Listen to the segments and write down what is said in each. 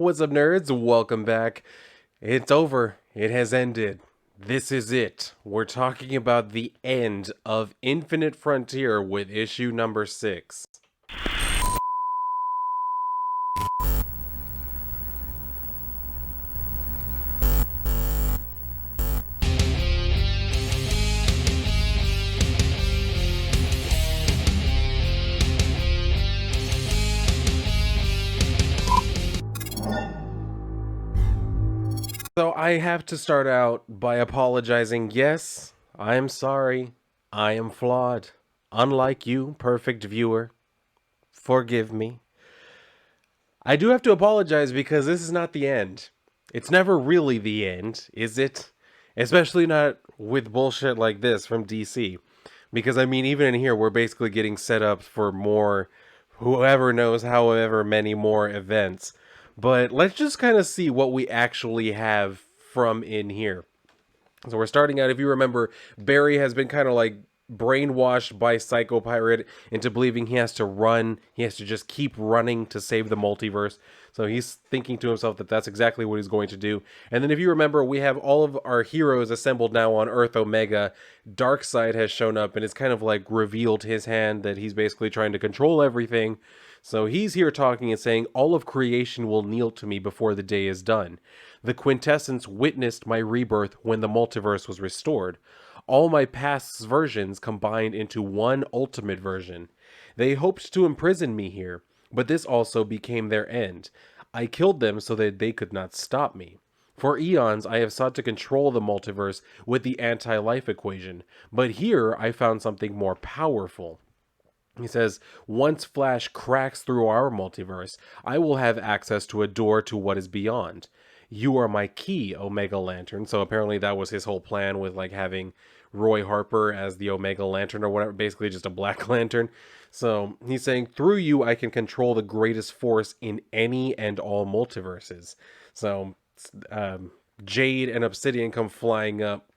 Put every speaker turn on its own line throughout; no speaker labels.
What's up, nerds? Welcome back. It's over. It has ended. This is it. We're talking about the end of Infinite Frontier with issue number 6. So I have to start out by apologizing. Yes, I am sorry. I am flawed. Unlike you, perfect viewer. Forgive me. I do have to apologize because this is not the end. It's never really the end, is it? Especially not with bullshit like this from DC. Because, I mean, even in here, we're basically getting set up for more, whoever knows however many more events. But let's just kind of see what we actually have from in here. So we're starting out, if you remember, Barry has been kind of like brainwashed by Psycho Pirate into believing he has to run. He has to just keep running to save the multiverse. So he's thinking to himself that that's exactly what he's going to do. And then if you remember, we have all of our heroes assembled now on Earth Omega. Darkseid has shown up and it's kind of like revealed his hand that he's basically trying to control everything. So he's here talking and saying, all of creation will kneel to me before the day is done. The quintessence witnessed my rebirth when the multiverse was restored. All my past versions combined into one ultimate version. They hoped to imprison me here, but this also became their end. I killed them so that they could not stop me. For eons, I have sought to control the multiverse with the anti-life equation, but here I found something more powerful. He says, once Flash cracks through our multiverse, I will have access to a door to what is beyond. You are my key, Omega Lantern. So apparently that was his whole plan with like having Roy Harper as the Omega Lantern or whatever, basically just a Black Lantern. So he's saying, through you, I can control the greatest force in any and all multiverses. So Jade and Obsidian come flying up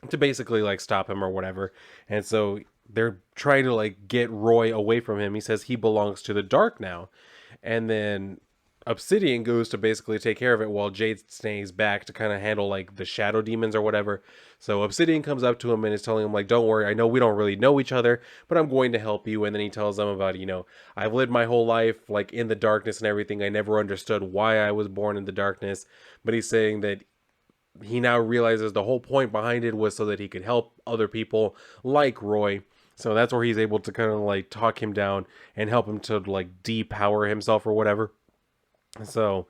to basically like stop him or whatever. And so they're trying to like get Roy away from him. He says he belongs to the dark now. And then Obsidian goes to basically take care of it while Jade stays back to kind of handle like the shadow demons or whatever. So Obsidian comes up to him and is telling him like, don't worry, I know we don't really know each other, but I'm going to help you. And then he tells them about, I've lived my whole life like in the darkness and everything. I never understood why I was born in the darkness. But he's saying that he now realizes the whole point behind it was so that he could help other people like Roy. So that's where he's able to kind of like talk him down and help him to like depower himself or whatever. So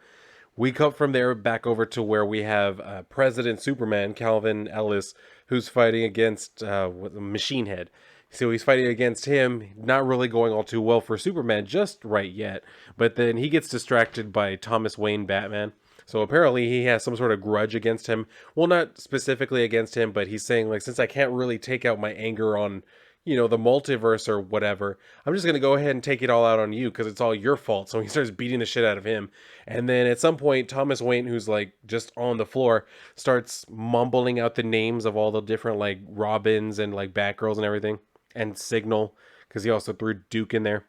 we come from there back over to where we have President Superman, Calvin Ellis, who's fighting against Machine Head. So he's fighting against him, not really going all too well for Superman just right yet. But then he gets distracted by Thomas Wayne Batman. So apparently he has some sort of grudge against him. Well, not specifically against him, but he's saying like, since I can't really take out my anger on, the multiverse or whatever, I'm just going to go ahead and take it all out on you because it's all your fault. So he starts beating the shit out of him. And then at some point, Thomas Wayne, who's like just on the floor, starts mumbling out the names of all the different like Robins and like Batgirls and everything, and Signal, because he also threw Duke in there.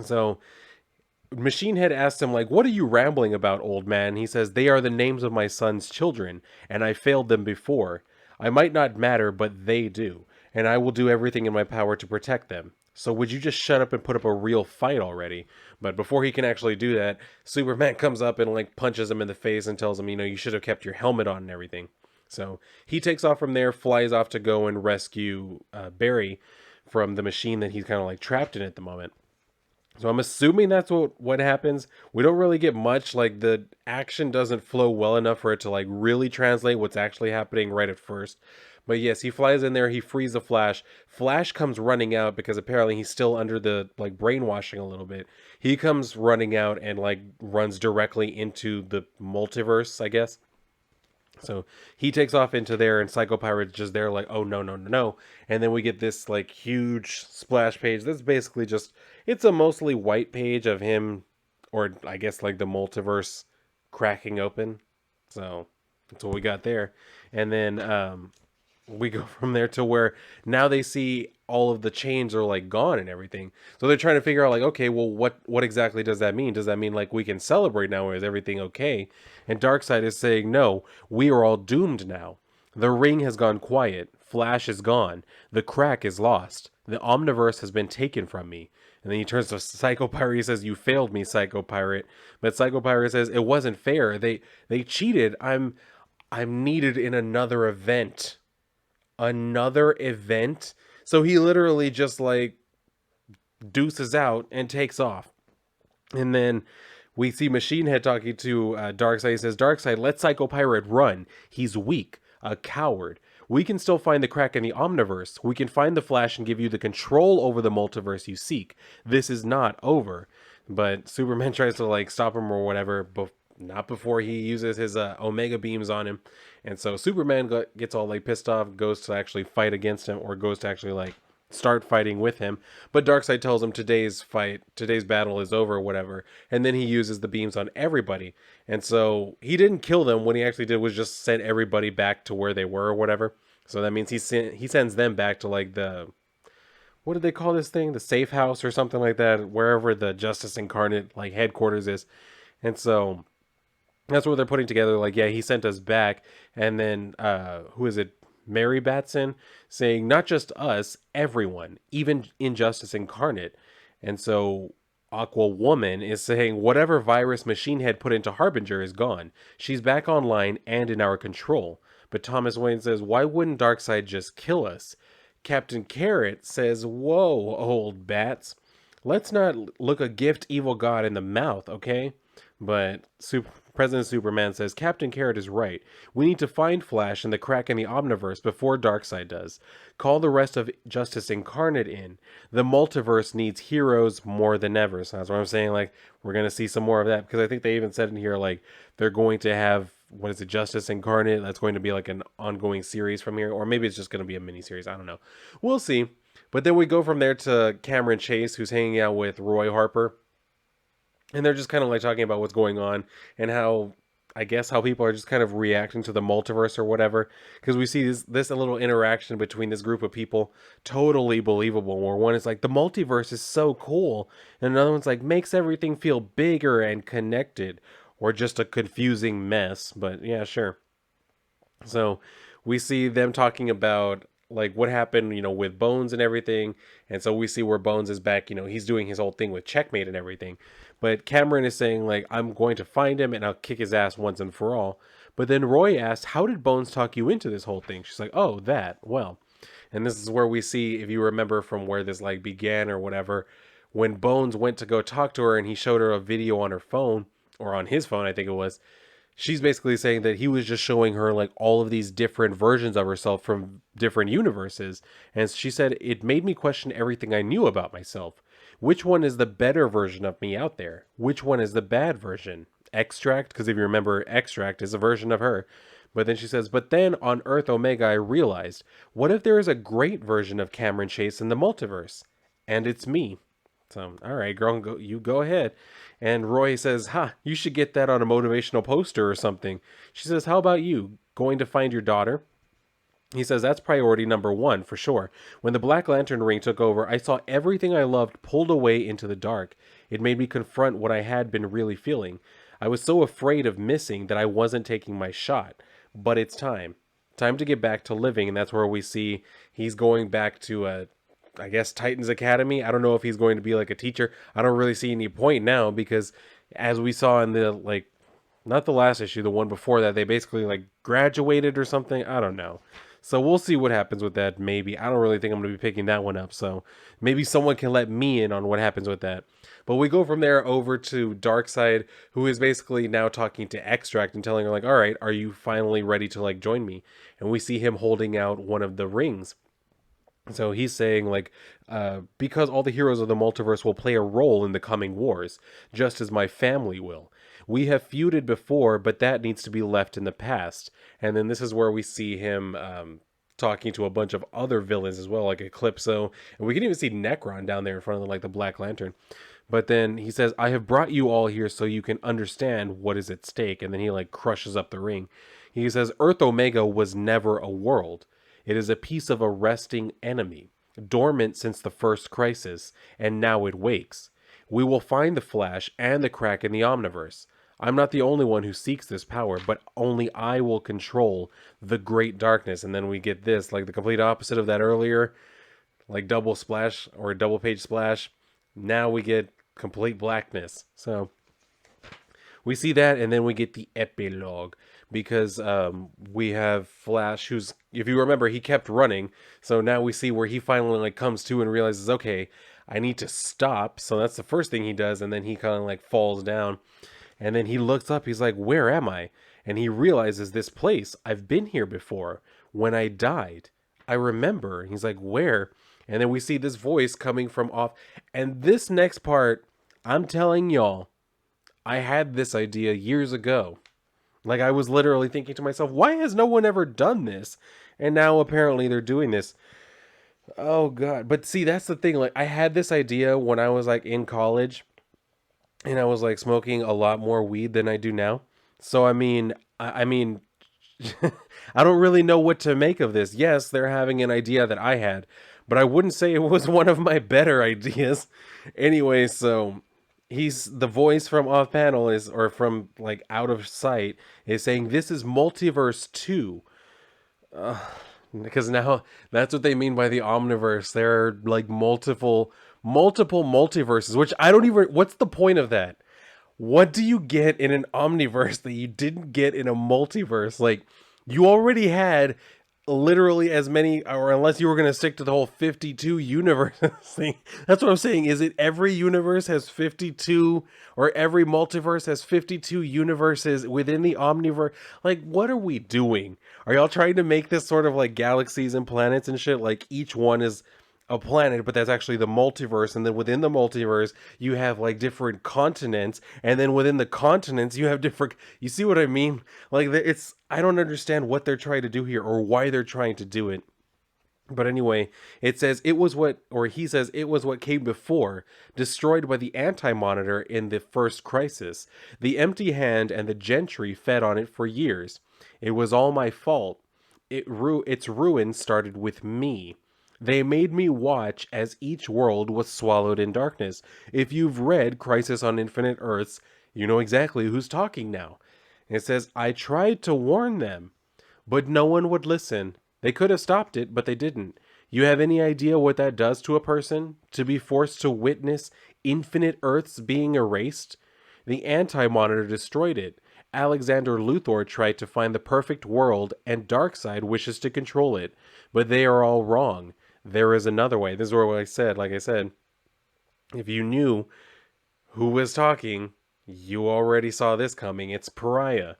So Machine Head asks him, like, what are you rambling about, old man? He says, they are the names of my son's children, and I failed them before. I might not matter, but they do, and I will do everything in my power to protect them. So would you just shut up and put up a real fight already? But before he can actually do that, Superman comes up and, like, punches him in the face and tells him, you should have kept your helmet on and everything. So he takes off from there, flies off to go and rescue Barry from the machine that he's kind of, like, trapped in at the moment. So I'm assuming that's what happens. We don't really get much. Like the action doesn't flow well enough for it to like really translate what's actually happening right at first. But yes, he flies in there, he frees the Flash. Flash comes running out because apparently he's still under the like brainwashing a little bit. He comes running out and like runs directly into the multiverse, I guess. So he takes off into there, and Psycho Pirate's just there, like, oh no, no, no, no. And then we get this like huge splash page. That's basically just it's a mostly white page of him, or I guess like the multiverse cracking open. So that's what we got there. And then we go from there to where now they see all of the chains are like gone and everything. So they're trying to figure out like, okay, well, what exactly does that mean? Does that mean like we can celebrate now? Or is everything okay? And Darkseid is saying, no, we are all doomed now. The ring has gone quiet. Flash is gone. The crack is lost. The Omniverse has been taken from me. And then he turns to Psycho Pirate. He says, "You failed me, Psycho Pirate." But Psycho Pirate says, "It wasn't fair. They cheated. I'm needed in another event." Another event. So he literally just like deuces out and takes off. And then we see Machine Head talking to Darkseid. He says, "Darkseid, let Psycho Pirate run. He's weak, a coward. We can still find the crack in the Omniverse. We can find the Flash and give you the control over the multiverse you seek. This is not over." But Superman tries to like stop him or whatever, but not before he uses his Omega beams on him. And so Superman gets all like pissed off, goes to actually fight against him, or goes to actually like start fighting with him. But Darkseid tells him today's battle is over, or whatever. And then he uses the beams on everybody. And so he didn't kill them. What he actually did was just send everybody back to where they were, or whatever. So that means he sends them back to like the, what did they call this thing? The safe house or something like that, wherever the Justice Incarnate like headquarters is. And so that's what they're putting together. Like, yeah, he sent us back. And then who is it? Mary Batson saying, not just us, everyone, even Injustice Incarnate. And so Aqua Woman is saying, whatever virus Machine Head put into Harbinger is gone. She's back online and in our control. But Thomas Wayne says, why wouldn't Darkseid just kill us? Captain Carrot says, whoa, old bats. Let's not look a gift evil god in the mouth, okay? But President Superman says, Captain Carrot is right. We need to find Flash and the crack in the Omniverse before Darkseid does. Call the rest of Justice Incarnate in. The multiverse needs heroes more than ever. So that's what I'm saying. Like, we're going to see some more of that. Because I think they even said in here, like, they're going to have, what is it, Justice Incarnate? That's going to be like an ongoing series from here. Or maybe it's just going to be a miniseries. I don't know. We'll see. But then we go from there to Cameron Chase, who's hanging out with Roy Harper. And they're just kind of like talking about what's going on and how, I guess, how people are just kind of reacting to the multiverse or whatever. Because we see this little interaction between this group of people, totally believable. Where one is like, the multiverse is so cool. And another one's like, makes everything feel bigger and connected. Or just a confusing mess. But yeah, sure. So we see them talking about like what happened, with Bones and everything. And so we see where Bones is back, he's doing his whole thing with Checkmate and everything. But Cameron is saying like, I'm going to find him and I'll kick his ass once and for all. But then Roy asks, how did Bones talk you into this whole thing? She's like, oh, that. Well, and this is where we see, if you remember from where this like began or whatever, when Bones went to go talk to her and he showed her a video on her phone, or on his phone, I think it was, she's basically saying that he was just showing her like all of these different versions of herself from different universes. And she said, it made me question everything I knew about myself. Which one is the better version of me out there? Which one is the bad version? Extract, because if you remember, Extract is a version of her. But then she says, but then on Earth Omega, I realized, what if there is a great version of Cameron Chase in the multiverse? And it's me. So, all right, girl, you go ahead. And Roy says, you should get that on a motivational poster or something. She says, how about you? Going to find your daughter? He says, that's priority number one, for sure. When the Black Lantern ring took over, I saw everything I loved pulled away into the dark. It made me confront what I had been really feeling. I was so afraid of missing that I wasn't taking my shot. But it's time. Time to get back to living, and that's where we see he's going back to I guess Titans Academy. I don't know if he's going to be like a teacher. I don't really see any point now because as we saw in the like not the last issue, the one before that, they basically like graduated or something. I don't know. So we'll see what happens with that. Maybe. I don't really think I'm going to be picking that one up. So maybe someone can let me in on what happens with that. But we go from there over to Darkseid, who is basically now talking to Extract and telling her like, all right, are you finally ready to like join me? And we see him holding out one of the rings. So he's saying like, because all the heroes of the multiverse will play a role in the coming wars, just as my family will. We have feuded before, but that needs to be left in the past. And then this is where we see him talking to a bunch of other villains as well, like Eclipso. And we can even see Necron down there in front of like the Black Lantern. But then he says, I have brought you all here so you can understand what is at stake. And then he like crushes up the ring. He says, Earth Omega was never a world. It is a piece of a resting enemy, dormant since the first crisis, and now it wakes. We will find the Flash and the crack in the Omniverse. I'm not the only one who seeks this power, but only I will control the great darkness. And then we get this, like the complete opposite of that earlier, like double splash or double page splash. Now we get complete blackness. So we see that, and then we get the epilogue because we have Flash, who's, if you remember, he kept running. So now we see where he finally like comes to and realizes, okay, I need to stop. So that's the first thing he does, and then he kind of like falls down, and then he looks up. He's like, "Where am I?" And he realizes this place. I've been here before when I died. I remember. He's like, "Where?" And then we see this voice coming from off. And this next part, I'm telling y'all, I had this idea years ago. Like, I was literally thinking to myself, why has no one ever done this? And now apparently they're doing this. Oh god. But see, that's the thing. Like, I had this idea when I was like in college, and I was like smoking a lot more weed than I do now. So I mean I don't really know what to make of this. Yes, they're having an idea that I had, but I wouldn't say it was one of my better ideas. Anyway, so he's the voice from off panel is, or from like out of sight, is saying this is multiverse 2. Because now that's what they mean by the omniverse. There are like multiple multiverses, which I don't even, what's the point of that? What do you get in an omniverse that you didn't get in a multiverse? Like, you already had literally as many, or unless you were going to stick to the whole 52 universes thing. That's what I'm saying. Is it every universe has 52, or every multiverse has 52 universes within the omniverse? Like, what are we doing? Are y'all trying to make this sort of like galaxies and planets and shit? Like, each one is a planet, but that's actually the multiverse. And then within the multiverse, you have like different continents, and then within the continents, you have different. You see what I mean? Like, it's, I don't understand what they're trying to do here or why they're trying to do it. But anyway, it says it was what, or he says it was what came before, destroyed by the anti-monitor in the first crisis. The empty hand and the gentry fed on it for years. It was all my fault. Its ruin started with me. They made me watch as each world was swallowed in darkness. If you've read Crisis on Infinite Earths, you know exactly who's talking now. It says, I tried to warn them, but no one would listen. They could have stopped it, but they didn't. You have any idea what that does to a person? To be forced to witness infinite Earths being erased? The Anti-Monitor destroyed it. Alexander Luthor tried to find the perfect world, and Darkseid wishes to control it. But they are all wrong. There is another way. This is what I said. Like I said, if you knew who was talking, you already saw this coming. It's Pariah.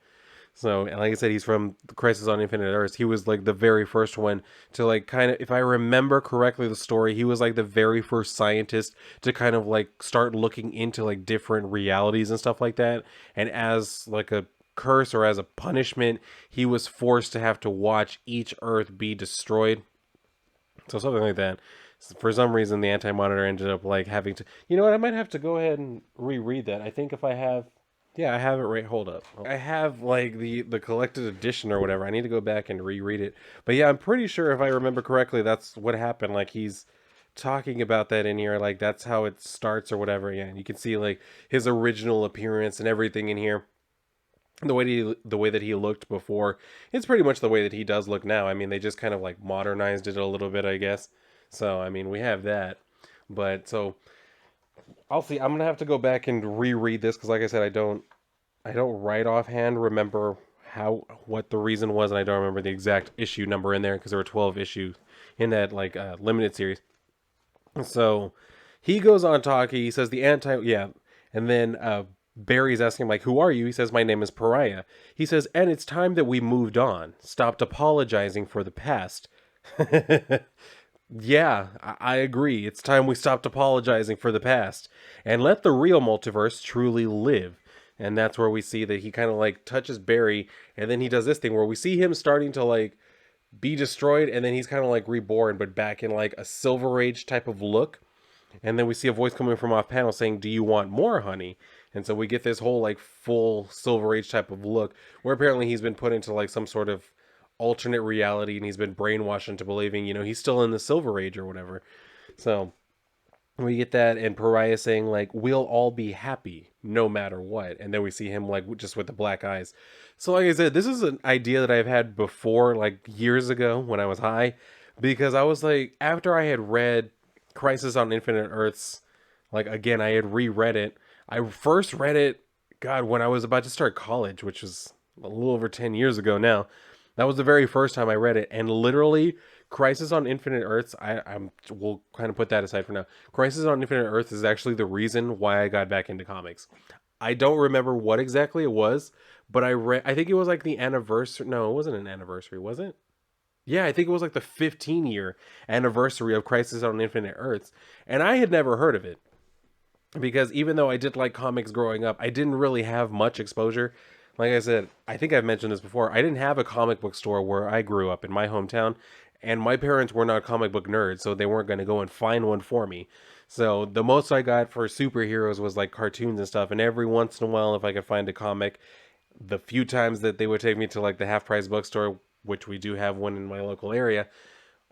So, and like I said, he's from Crisis on Infinite Earths. He was like the very first one to like kind of, if I remember correctly the story, he was like the very first scientist to kind of like start looking into like different realities and stuff like that. And as like a curse or as a punishment, he was forced to have to watch each Earth be destroyed. So something like that. For some reason, the Anti-Monitor ended up like having to. You know what? I might have to go ahead and reread that. I think if I have, yeah, I have it right. Hold up. I have like the collected edition or whatever. I need to go back and reread it. But yeah, I'm pretty sure if I remember correctly, that's what happened. Like he's talking about that in here. Like that's how it starts or whatever. Yeah, and you can see like his original appearance and everything in here. The way that he looked before, it's pretty much the way that he does look now. I mean, they just kind of like modernized it a little bit, I guess. So I mean, we have that. But so I'll see. I'm gonna have to go back and reread this because, like I said, I don't right offhand remember how what the reason was, and I don't remember the exact issue number in there because there were 12 issues in that like limited series. So he goes on talking. He says the anti, yeah, and then Barry's asking him like, "Who are you?" He says, "My name is Pariah." He says, "And it's time that we moved on, stopped apologizing for the past." Yeah, I agree. It's time we stopped apologizing for the past and let the real multiverse truly live. And that's where we see that he kind of like touches Barry, and then he does this thing where we see him starting to like be destroyed, and then he's kind of like reborn, but back in like a Silver Age type of look. And then we see a voice coming from off panel saying, "Do you want more, honey?" And so we get this whole like full Silver Age type of look where apparently he's been put into like some sort of alternate reality, and he's been brainwashed into believing, he's still in the Silver Age or whatever. So we get that, and Pariah saying like, "We'll all be happy no matter what," and then we see him like just with the black eyes. So like I said, this is an idea that I've had before, like years ago when I was high, because I was like, after I had read Crisis on Infinite Earths, like again, I had reread it. I first read it, God, when I was about to start college, which was a little over 10 years ago now. That was the very first time I read it, and literally Crisis on Infinite Earths, we'll kind of put that aside for now. Crisis on Infinite Earths is actually the reason why I got back into comics. I don't remember what exactly it was, but I think it was like the anniversary. No, it wasn't an anniversary, was it? Yeah, I think it was like the 15-year anniversary of Crisis on Infinite Earths, and I had never heard of it because even though I did like comics growing up, I didn't really have much exposure. Like I said, I think I've mentioned this before. I didn't have a comic book store where I grew up in my hometown, and my parents were not comic book nerds, so they weren't going to go and find one for me. So the most I got for superheroes was like cartoons and stuff, and every once in a while, if I could find a comic, the few times that they would take me to like the half price bookstore, which we do have one in my local area,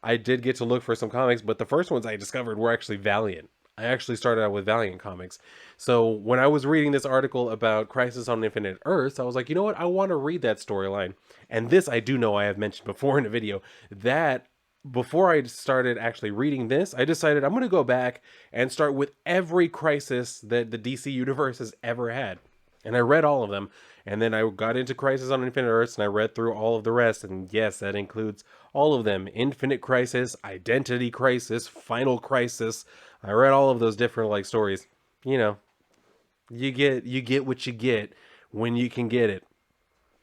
I did get to look for some comics, but the first ones I discovered were actually Valiant. I actually started out with Valiant comics. So when I was reading this article about Crisis on Infinite Earths, I was like, you know what? I want to read that storyline. And this I do know I have mentioned before in a video that before I started actually reading this, I decided I'm going to go back and start with every Crisis that the DC universe has ever had. And I read all of them. And then I got into Crisis on Infinite Earths and I read through all of the rest. And yes, that includes all of them: Infinite Crisis, Identity Crisis, Final Crisis. I read all of those different like stories. You know, you get what you get when you can get it.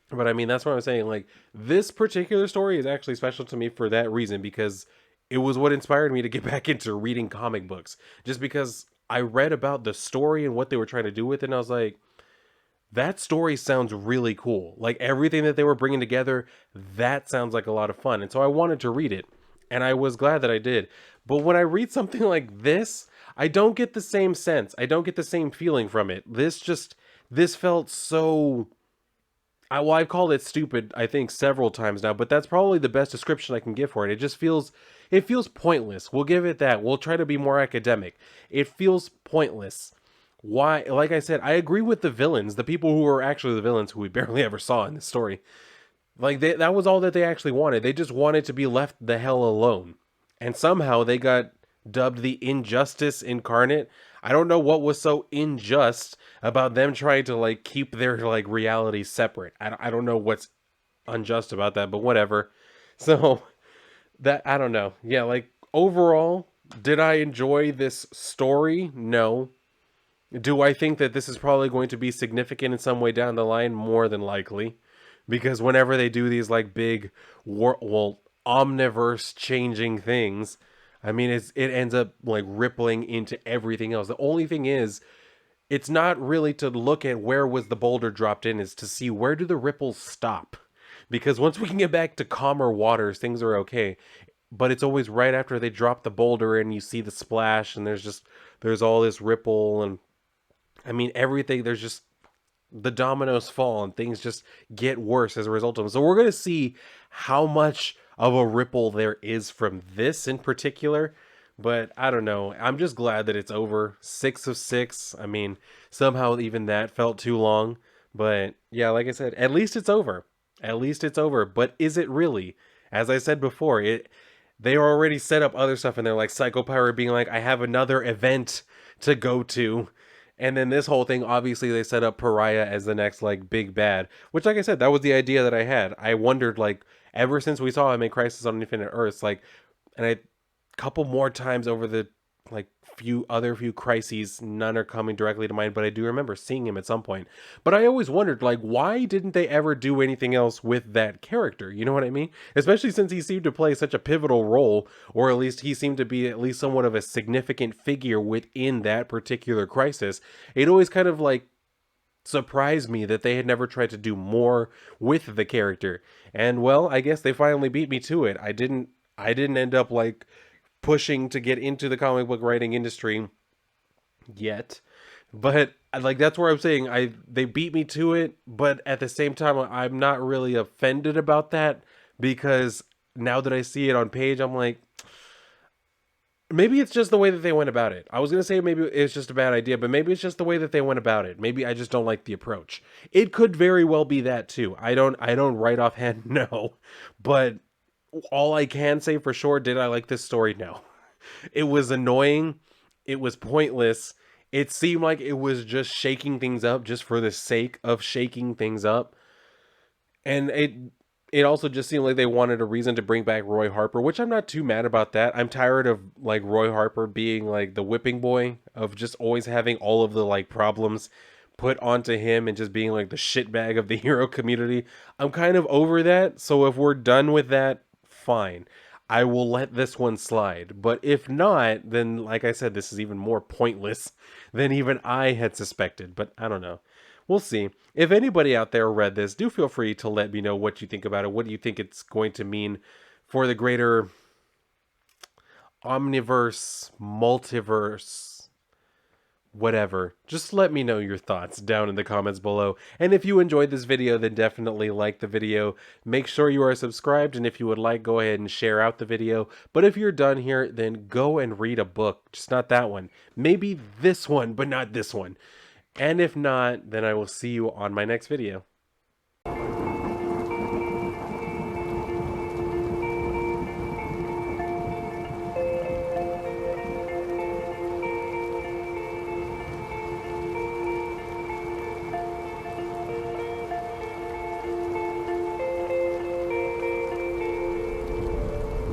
But I mean, that's what I'm saying. Like, this particular story is actually special to me for that reason, because it was what inspired me to get back into reading comic books. Just because I read about the story and what they were trying to do with it, and I was like, that story sounds really cool. Like everything that they were bringing together, that sounds like a lot of fun. And so I wanted to read it, and I was glad that I did. But when I read something like this, I don't get the same sense. I don't get the same feeling from it. This felt so, I've called it stupid, I think, several times now, but that's probably the best description I can give for it. It feels pointless. We'll give it that. We'll try to be more academic. It feels pointless. Why? Like I said, I agree with the villains, the people who were actually the villains who we barely ever saw in this story. Like that was all that they actually wanted. They just wanted to be left the hell alone. And somehow they got dubbed the Injustice Incarnate. I don't know what was so unjust about them trying to like keep their like reality separate. I don't know what's unjust about that, but whatever. So that, I don't know. Yeah, like overall, did I enjoy this story? No. Do I think that this is probably going to be significant in some way down the line? More than likely. Because whenever they do these like big omniverse changing things, I mean, it ends up like rippling into everything else. The only thing is, it's not really to look at where was the boulder dropped in, is to see where do the ripples stop. Because once we can get back to calmer waters, things are okay. But it's always right after they drop the boulder and you see the splash, and there's all this ripple, and I mean everything, there's just the dominoes fall and things just get worse as a result of them. So we're going to see how much of a ripple there is from this in particular. But I don't know. I'm just glad that it's over. 6 of 6. I mean, somehow even that felt too long. But yeah, like I said, at least it's over. At least it's over. But is it really? As I said before, they already set up other stuff in there, like Psycho Pirate being like, I have another event to go to. And then this whole thing, obviously, they set up Pariah as the next, like, big bad. Which, like I said, that was the idea that I had. I wondered, like, ever since we saw him in Crisis on Infinite Earths, like, and a couple more times over the, like, few crises, none are coming directly to mind, but I do remember seeing him at some point. But I always wondered, like, why didn't they ever do anything else with that character? You know what I mean? Especially since he seemed to play such a pivotal role, or at least he seemed to be at least somewhat of a significant figure within that particular crisis. It always kind of like surprised me that they had never tried to do more with the character. And well, I guess they finally beat me to it. I didn't end up like pushing to get into the comic book writing industry yet, but like that's where I'm saying they beat me to it, but at the same time I'm not really offended about that, because now that I see it on page, I'm like, maybe it's just the way that they went about it. I was gonna say maybe it's just a bad idea, but maybe it's just the way that they went about it. Maybe I just don't like the approach. It could very well be that too. I don't right offhand know, but all I can say for sure, did I like this story? No. It was annoying. It was pointless. It seemed like it was just shaking things up just for the sake of shaking things up. And it also just seemed like they wanted a reason to bring back Roy Harper, which I'm not too mad about that. I'm tired of like Roy Harper being like the whipping boy, of just always having all of the like problems put onto him and just being like the shitbag of the hero community. I'm kind of over that. So if we're done with that, fine. I will let this one slide. But if not, then like I said, this is even more pointless than even I had suspected. But I don't know. We'll see. If anybody out there read this, do feel free to let me know what you think about it. What do you think it's going to mean for the greater omniverse, multiverse, whatever? Just let me know your thoughts down in the comments below. And if you enjoyed this video, then definitely like the video. Make sure you are subscribed, and if you would like, go ahead and share out the video. But if you're done here, then go and read a book. Just not that one. Maybe this one, but not this one. And if not, then I will see you on my next video.